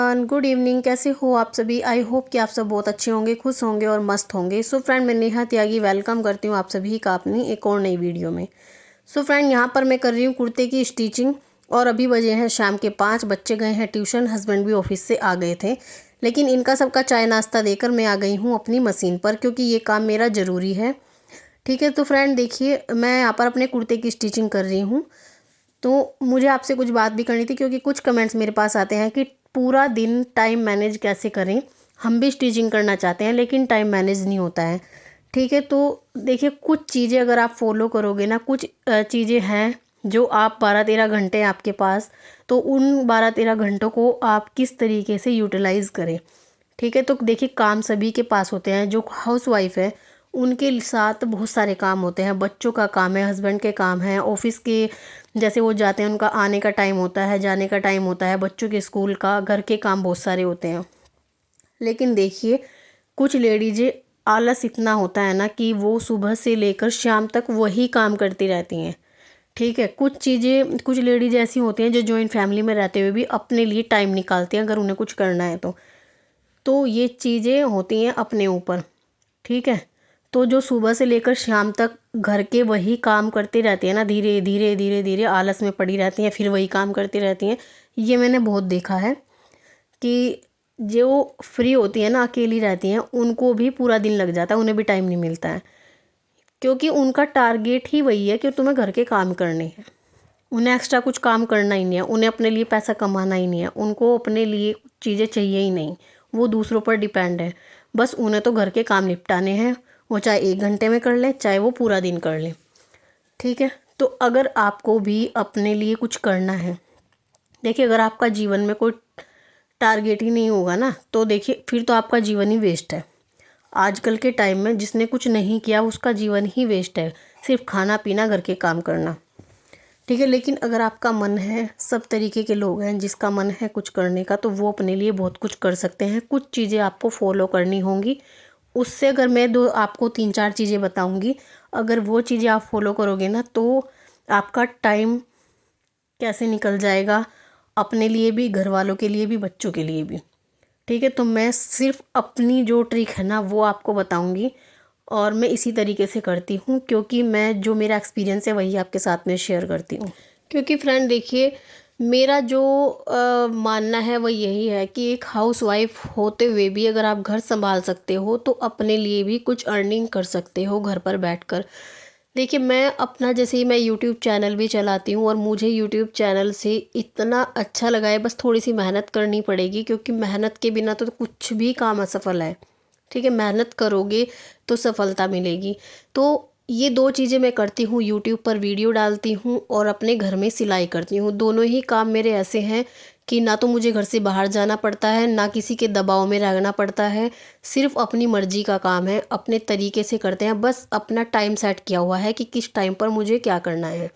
Everyone, good evening. कैसे हो आप सभी? आई होप कि आप सब बहुत अच्छे होंगे, खुश होंगे और मस्त होंगे। सो फ्रेंड, मैं नेहा त्यागी वेलकम करती हूँ आप सभी का अपनी एक और नई वीडियो में। सो फ्रेंड, यहाँ पर मैं कर रही हूँ कुर्ते की स्टिचिंग और अभी बजे हैं शाम के 5। बच्चे गए हैं ट्यूशन, हस्बैंड भी ऑफिस से आ गए थे, लेकिन इनका सबका चाय नाश्ता देकर मैं आ गई हूँ अपनी मशीन पर, क्योंकि ये काम मेरा ज़रूरी है। ठीक है, तो फ्रेंड देखिए, मैं यहाँ पर अपने कुर्ते की स्टिचिंग कर रही हूँ। तो मुझे आपसे कुछ बात भी करनी थी, क्योंकि कुछ कमेंट्स मेरे पास आते हैं कि पूरा दिन टाइम मैनेज कैसे करें। हम भी स्टिचिंग करना चाहते हैं लेकिन टाइम मैनेज नहीं होता है। ठीक है, तो देखिए, कुछ चीज़ें अगर आप फॉलो करोगे ना, कुछ चीज़ें हैं जो आप 12-13 घंटे आपके पास, तो उन 12-13 घंटों को आप किस तरीके से यूटिलाइज़ करें। ठीक है, तो देखिए, काम सभी के पास होते हैं। जो हाउस वाइफ है उनके साथ बहुत सारे काम होते हैं। बच्चों का काम है, हस्बैंड के काम है, ऑफिस के जैसे वो जाते हैं उनका आने का टाइम होता है, जाने का टाइम होता है, बच्चों के स्कूल का, घर के काम बहुत सारे होते हैं। लेकिन देखिए, कुछ लेडीज़ें आलस इतना होता है ना कि वो सुबह से लेकर शाम तक वही काम करती रहती हैं। ठीक है, कुछ चीज़ें, कुछ लेडीज़ ऐसी होती हैं जो जॉइंट फैमिली में रहते हुए भी अपने लिए टाइम निकालती हैं अगर उन्हें कुछ करना है तो ये चीज़ें होती हैं अपने ऊपर। ठीक है, तो जो सुबह से लेकर शाम तक घर के वही काम करती रहती है ना, धीरे धीरे धीरे धीरे आलस में पड़ी रहती हैं, फिर वही काम करती रहती हैं। ये मैंने बहुत देखा है कि जो फ्री होती है ना, अकेली रहती हैं, उनको भी पूरा दिन लग जाता है, उन्हें भी टाइम नहीं मिलता है, क्योंकि उनका टारगेट ही वही है कि तुम्हें घर के काम करने हैं। उन्हें एक्स्ट्रा कुछ काम करना ही नहीं है, उन्हें अपने लिए पैसा कमाना ही नहीं है, उनको अपने लिए चीज़ें चाहिए ही नहीं। वो दूसरों पर डिपेंड है। बस उन्हें तो घर के काम निपटाने हैं, वो चाहे 1 घंटे में कर ले, चाहे वो पूरा दिन कर ले। ठीक है, तो अगर आपको भी अपने लिए कुछ करना है, देखिए, अगर आपका जीवन में कोई टारगेट ही नहीं होगा ना, तो देखिए, फिर तो आपका जीवन ही वेस्ट है। आजकल के टाइम में जिसने कुछ नहीं किया उसका जीवन ही वेस्ट है, सिर्फ खाना पीना, घर के काम करना। ठीक है, लेकिन अगर आपका मन है, सब तरीके के लोग हैं जिसका मन है कुछ करने का, तो वो अपने लिए बहुत कुछ कर सकते हैं। कुछ चीज़ें आपको फॉलो करनी होंगी। उससे अगर मैं दो आपको 3-4 चीज़ें बताऊंगी, अगर वो चीज़ें आप फॉलो करोगे ना, तो आपका टाइम कैसे निकल जाएगा, अपने लिए भी, घर वालों के लिए भी, बच्चों के लिए भी। ठीक है, तो मैं सिर्फ अपनी जो ट्रिक है ना वो आपको बताऊंगी, और मैं इसी तरीके से करती हूँ, क्योंकि मैं, जो मेरा एक्सपीरियंस है वही आपके साथ में शेयर करती हूँ। क्योंकि फ्रेंड देखिए, मेरा जो मानना है वो यही है कि एक हाउस वाइफ होते हुए भी अगर आप घर संभाल सकते हो तो अपने लिए भी कुछ अर्निंग कर सकते हो घर पर बैठकर। देखिए, मैं अपना, जैसे ही मैं यूट्यूब चैनल भी चलाती हूँ, और मुझे यूट्यूब चैनल से इतना अच्छा लगा है, बस थोड़ी सी मेहनत करनी पड़ेगी, क्योंकि मेहनत के बिना तो कुछ भी काम असफल है। ठीक है, मेहनत करोगे तो सफलता मिलेगी। तो ये 2 चीज़ें मैं करती हूँ, यूट्यूब पर वीडियो डालती हूँ और अपने घर में सिलाई करती हूँ। दोनों ही काम मेरे ऐसे हैं कि ना तो मुझे घर से बाहर जाना पड़ता है, ना किसी के दबाव में रहना पड़ता है। सिर्फ अपनी मर्जी का काम है, अपने तरीके से करते हैं, बस अपना टाइम सेट किया हुआ है कि किस टाइम पर मुझे क्या करना है।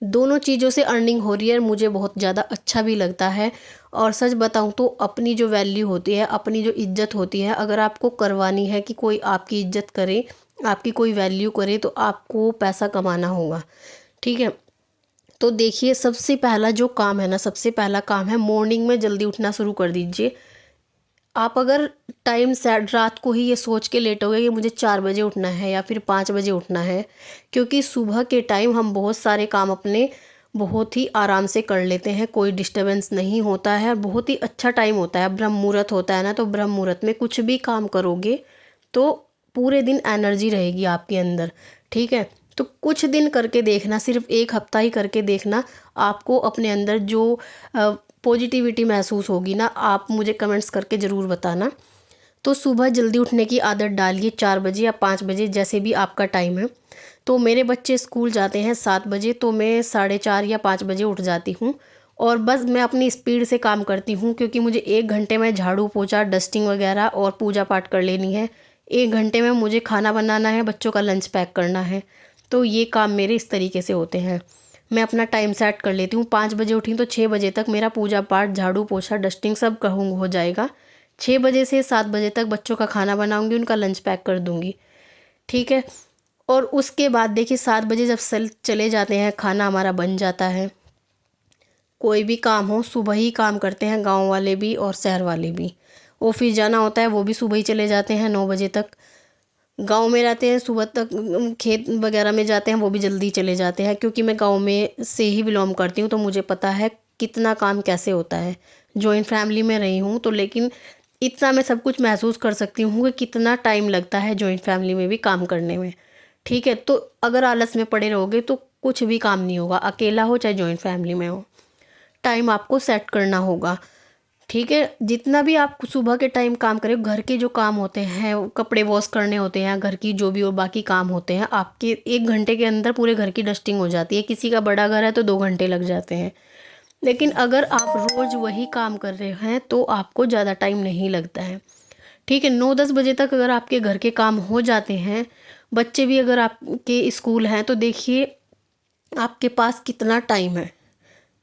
दोनों चीज़ों से अर्निंग हो रही है, मुझे बहुत ज़्यादा अच्छा भी लगता है। और सच बताऊं तो अपनी जो वैल्यू होती है, अपनी जो इज्जत होती है, अगर आपको करवानी है कि कोई आपकी इज्जत करे, आपकी कोई वैल्यू करे, तो आपको पैसा कमाना होगा। ठीक है, तो देखिए, सबसे पहला जो काम है ना, सबसे पहला काम है मॉर्निंग में जल्दी उठना शुरू कर दीजिए। आप अगर टाइम सेट रात को ही ये सोच के लेटोगे कि मुझे 4 बजे उठना है या फिर 5 बजे उठना है, क्योंकि सुबह के टाइम हम बहुत सारे काम अपने बहुत ही आराम से कर लेते हैं, कोई डिस्टरबेंस नहीं होता है, बहुत ही अच्छा टाइम होता है। ब्रह्म मुहूर्त होता है ना, तो ब्रह्म मुहूर्त में कुछ भी काम करोगे तो पूरे दिन एनर्जी रहेगी आपके अंदर। ठीक है, तो कुछ दिन करके देखना, सिर्फ 1 हफ्ता ही करके देखना, आपको अपने अंदर जो पॉजिटिविटी महसूस होगी ना, आप मुझे कमेंट्स करके ज़रूर बताना। तो सुबह जल्दी उठने की आदत डालिए, 4 बजे या 5 बजे, जैसे भी आपका टाइम है। तो मेरे बच्चे स्कूल जाते हैं 7 बजे, तो मैं 4:30 या 5 बजे उठ जाती हूँ, और बस मैं अपनी स्पीड से काम करती हूँ, क्योंकि मुझे 1 घंटे में झाड़ू पोछा, डस्टिंग वगैरह और पूजा पाठ कर लेनी है। 1 घंटे में मुझे खाना बनाना है, बच्चों का लंच पैक करना है। तो ये काम मेरे इस तरीके से होते हैं। मैं अपना टाइम सेट कर लेती हूँ, 5 बजे उठी तो 6 बजे तक मेरा पूजा पाठ, झाड़ू पोछा, डस्टिंग सब कहूँ हो जाएगा। 6 बजे से 7 बजे तक बच्चों का खाना बनाऊंगी, उनका लंच पैक कर दूंगी। ठीक है, और उसके बाद देखिए, 7 बजे जब चले जाते हैं, खाना हमारा बन जाता है, कोई भी काम हो सुबह ही काम करते हैं, गांव वाले भी और शहर वाले भी। ऑफिस जाना होता है वो भी सुबह ही चले जाते हैं 9 बजे तक। गांव में रहते हैं सुबह तक, खेत वगैरह में जाते हैं वो भी जल्दी चले जाते हैं। क्योंकि मैं गांव में से ही बिलोंग करती हूँ तो मुझे पता है कितना काम कैसे होता है। जॉइंट फैमिली में रही हूँ तो लेकिन इतना मैं सब कुछ महसूस कर सकती हूँ कि कितना टाइम लगता है जॉइंट फैमिली में भी काम करने में। ठीक है, तो अगर आलस में पड़े रहोगे तो कुछ भी काम नहीं होगा, अकेला हो चाहे जॉइंट फैमिली में हो। टाइम आपको सेट करना होगा। ठीक है, जितना भी आप सुबह के टाइम काम करें, घर के जो काम होते हैं, कपड़े वॉश करने होते हैं, घर की जो भी और बाकी काम होते हैं, आपके 1 घंटे के अंदर पूरे घर की डस्टिंग हो जाती है। किसी का बड़ा घर है तो 2 घंटे लग जाते हैं। लेकिन अगर आप रोज़ वही काम कर रहे हैं तो आपको ज़्यादा टाइम नहीं लगता है। ठीक है, 9-10 बजे तक अगर आपके घर के काम हो जाते हैं, बच्चे भी अगर आपके स्कूल हैं, तो देखिए आपके पास कितना टाइम है।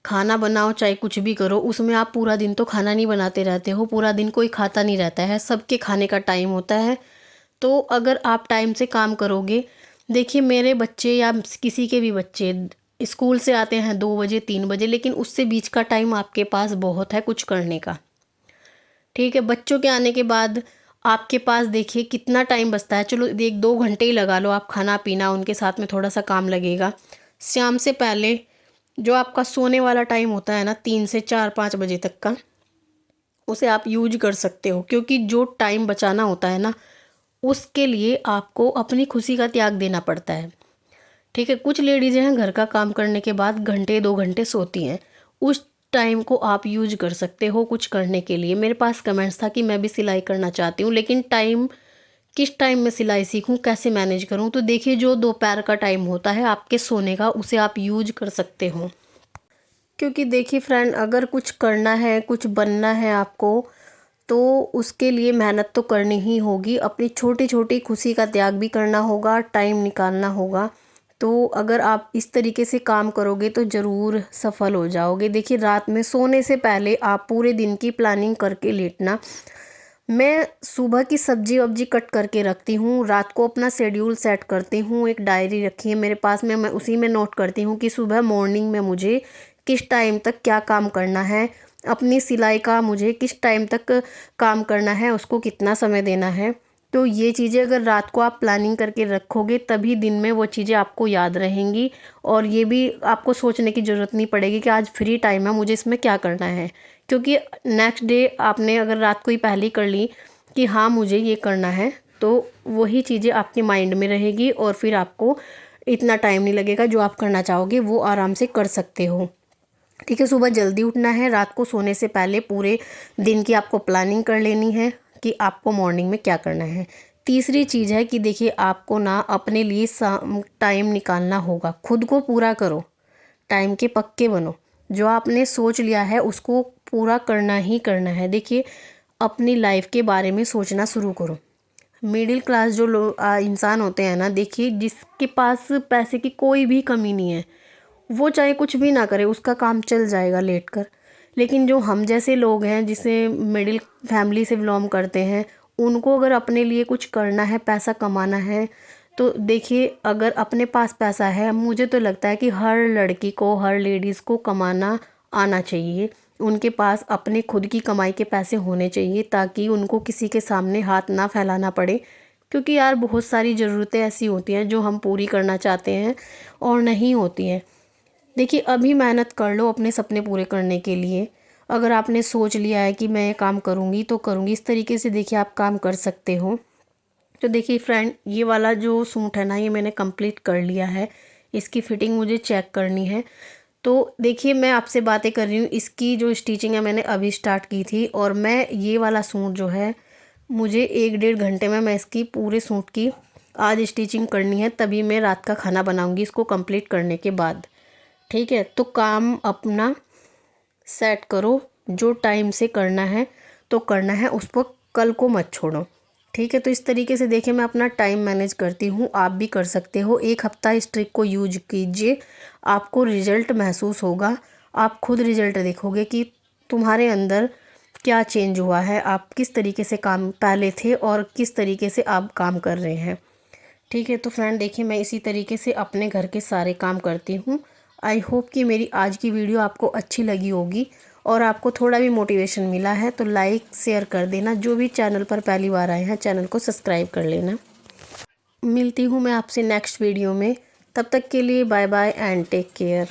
खाना बनाओ चाहे कुछ भी करो, उसमें आप पूरा दिन तो खाना नहीं बनाते रहते हो, पूरा दिन कोई खाता नहीं रहता है, सबके खाने का टाइम होता है। तो अगर आप टाइम से काम करोगे, देखिए मेरे बच्चे या किसी के भी बच्चे स्कूल से आते हैं 2 बजे 3 बजे, लेकिन उससे बीच का टाइम आपके पास बहुत है कुछ करने का। ठीक है, बच्चों के आने के बाद आपके पास देखिए कितना टाइम बचता है। चलो 1-2 घंटे ही लगा लो, आप खाना पीना उनके साथ में थोड़ा सा काम लगेगा। शाम से पहले जो आपका सोने वाला टाइम होता है ना, 3 से 4-5 बजे तक का, उसे आप यूज कर सकते हो। क्योंकि जो टाइम बचाना होता है ना, उसके लिए आपको अपनी खुशी का त्याग देना पड़ता है। ठीक है, कुछ लेडीज़ हैं घर का काम करने के बाद घंटे 2 घंटे सोती हैं, उस टाइम को आप यूज कर सकते हो कुछ करने के लिए। मेरे पास कमेंट्स था कि मैं भी सिलाई करना चाहती हूँ, लेकिन टाइम किस टाइम में सिलाई सीखूं, कैसे मैनेज करूं। तो देखिए जो दोपहर का टाइम होता है आपके सोने का, उसे आप यूज कर सकते हो। क्योंकि देखिए फ्रेंड, अगर कुछ करना है, कुछ बनना है आपको, तो उसके लिए मेहनत तो करनी ही होगी। अपनी छोटी छोटी खुशी का त्याग भी करना होगा, टाइम निकालना होगा। तो अगर आप इस तरीके से काम करोगे तो ज़रूर सफल हो जाओगे। देखिए रात में सोने से पहले आप पूरे दिन की प्लानिंग करके लेटना। मैं सुबह की सब्जी वब्जी कट करके रखती हूँ, रात को अपना शेड्यूल सेट करती हूँ। एक डायरी रखी है मेरे पास में, मैं उसी में नोट करती हूँ कि सुबह मॉर्निंग में मुझे किस टाइम तक क्या काम करना है, अपनी सिलाई का मुझे किस टाइम तक काम करना है, उसको कितना समय देना है। तो ये चीज़ें अगर रात को आप प्लानिंग करके रखोगे तभी दिन में वो चीज़ें आपको याद रहेंगी। और ये भी आपको सोचने की ज़रूरत नहीं पड़ेगी कि आज फ्री टाइम है मुझे इसमें क्या करना है। क्योंकि नेक्स्ट डे आपने अगर रात को ही पहले ही कर ली कि हाँ मुझे ये करना है, तो वही चीज़ें आपके माइंड में रहेगी और फिर आपको इतना टाइम नहीं लगेगा। जो आप करना चाहोगे वो आराम से कर सकते हो। ठीक है, सुबह जल्दी उठना है, रात को सोने से पहले पूरे दिन की आपको प्लानिंग कर लेनी है कि आपको मॉर्निंग में क्या करना है। तीसरी चीज़ है कि देखिए आपको ना अपने लिए टाइम निकालना होगा, खुद को पूरा करो, टाइम के पक्के बनो। जो आपने सोच लिया है उसको पूरा करना ही करना है। देखिए अपनी लाइफ के बारे में सोचना शुरू करो। मिडिल क्लास जो लोग इंसान होते हैं ना, देखिए जिसके पास पैसे की कोई भी कमी नहीं है, वो चाहे कुछ भी ना करे उसका काम चल जाएगा लेट कर। लेकिन जो हम जैसे लोग हैं जिसे मिडिल फैमिली से बिलोंग करते हैं, उनको अगर अपने लिए कुछ करना है, पैसा कमाना है, तो देखिए अगर अपने पास पैसा है, मुझे तो लगता है कि हर लड़की को, हर लेडीज़ को कमाना आना चाहिए। उनके पास अपने खुद की कमाई के पैसे होने चाहिए ताकि उनको किसी के सामने हाथ ना फैलाना पड़े। क्योंकि यार बहुत सारी ज़रूरतें ऐसी होती हैं जो हम पूरी करना चाहते हैं और नहीं होती हैं। देखिए अभी मेहनत कर लो अपने सपने पूरे करने के लिए। अगर आपने सोच लिया है कि मैं ये काम करूँगी तो करूँगी, इस तरीके से देखिए आप काम कर सकते हो। तो देखिए फ्रेंड, ये वाला जो सूट है ना, ये मैंने कंप्लीट कर लिया है। इसकी फ़िटिंग मुझे चेक करनी है। तो देखिए मैं आपसे बातें कर रही हूँ, इसकी जो स्टिचिंग है मैंने अभी स्टार्ट की थी। और मैं ये वाला सूट जो है, मुझे 1-1.5 घंटे में मैं इसकी पूरे सूट की आज स्टिचिंग करनी है, तभी मैं रात का खाना बनाऊँगी इसको कंप्लीट करने के बाद। ठीक है, तो काम अपना सेट करो, जो टाइम से करना है तो करना है, उस पर कल को मत छोड़ो। ठीक है, तो इस तरीके से देखिए मैं अपना टाइम मैनेज करती हूँ, आप भी कर सकते हो। 1 हफ्ता इस ट्रिक को यूज कीजिए, आपको रिजल्ट महसूस होगा। आप खुद रिजल्ट देखोगे कि तुम्हारे अंदर क्या चेंज हुआ है, आप किस तरीके से काम पहले थे और किस तरीके से आप काम कर रहे हैं। ठीक है, तो फ्रेंड देखिए मैं इसी तरीके से अपने घर के सारे काम करती हूँ। आई होप कि मेरी आज की वीडियो आपको अच्छी लगी होगी और आपको थोड़ा भी मोटिवेशन मिला है तो लाइक शेयर कर देना। जो भी चैनल पर पहली बार आए हैं चैनल को सब्सक्राइब कर लेना। मिलती हूँ मैं आपसे नेक्स्ट वीडियो में, तब तक के लिए bye bye and take care.